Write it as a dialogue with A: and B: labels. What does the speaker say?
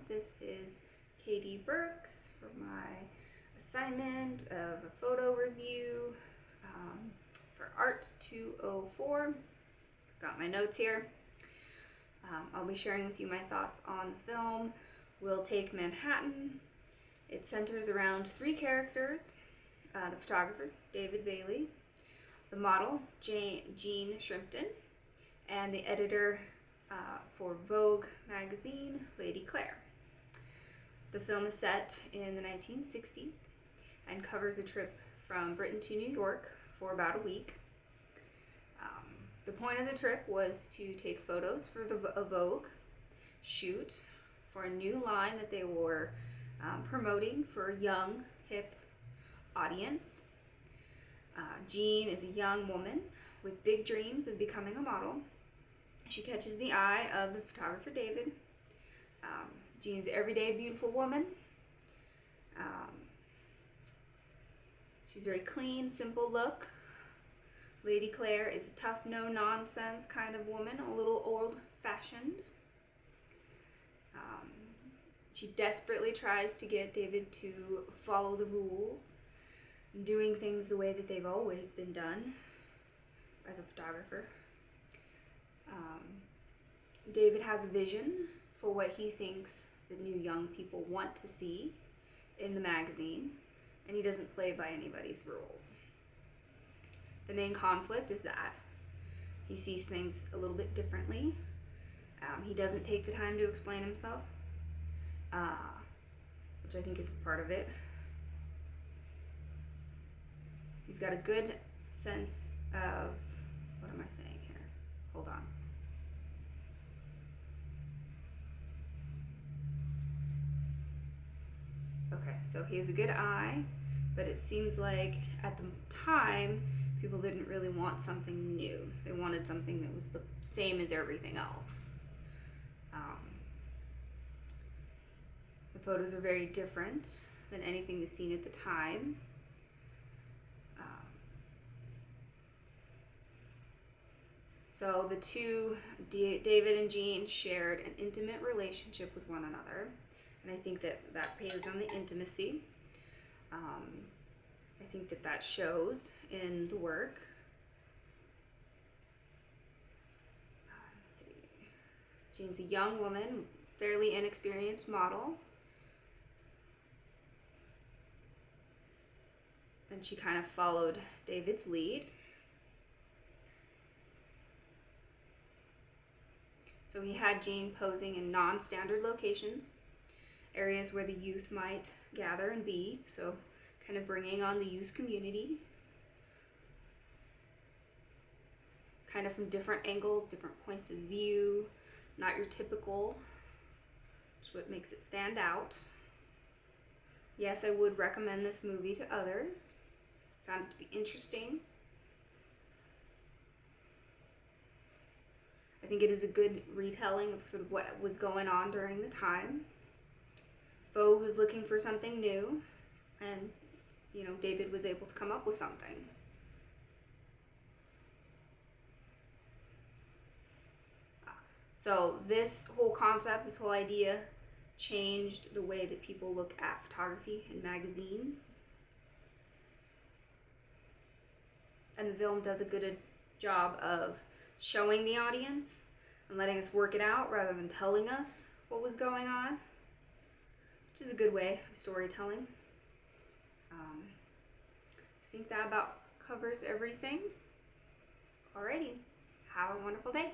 A: This is Katie Burks for my assignment of a photo review for Art 204. Got my notes here. I'll be sharing with you my thoughts on the film. We'll take Manhattan. It centers around three characters: the photographer, David Bailey, the model, Jean Shrimpton, and the editor for Vogue magazine, Lady Claire. The film is set in the 1960s and covers a trip from Britain to New York for about a week. The point of the trip was to take photos for a Vogue shoot for a new line that they were promoting for a young, hip audience. Jean is a young woman with big dreams of becoming a model. She catches the eye of the photographer, David. Jean's everyday beautiful woman. She's very clean, simple look. Lady Claire is a tough, no-nonsense kind of woman, a little old-fashioned. She desperately tries to get David to follow the rules, doing things the way that they've always been done as a photographer. David has a vision for what he thinks the new young people want to see in the magazine, and he doesn't play by anybody's rules. The main conflict is that he sees things a little bit differently. He doesn't take the time to explain himself, which I think is part of it. He's got a good sense of, what am I saying here? Hold on. Okay, so he has a good eye, but it seems like at the time, people didn't really want something new. They wanted something that was the same as everything else. The photos are very different than anything that's seen at the time. So the two, David and Jean, shared an intimate relationship with one another, and I think that plays on the intimacy. I think that shows in the work. Let's see. Jean's a young woman, fairly inexperienced model. And she kind of followed David's lead. So he had Jean posing in non-standard locations, areas where the youth might gather and be, so kind of bringing on the youth community, kind of from different angles, different points of view, not your typical, which is what makes it stand out. Yes, I would recommend this movie to others. Found it to be interesting. I think it is a good retelling of sort of what was going on during the time. Vogue was looking for something new, and David was able to come up with something. So this whole concept, this whole idea, changed the way that people look at photography in magazines. And the film does a good job of showing the audience and letting us work it out rather than telling us what was going on, which is a good way of storytelling. I think that about covers everything. Alrighty, have a wonderful day.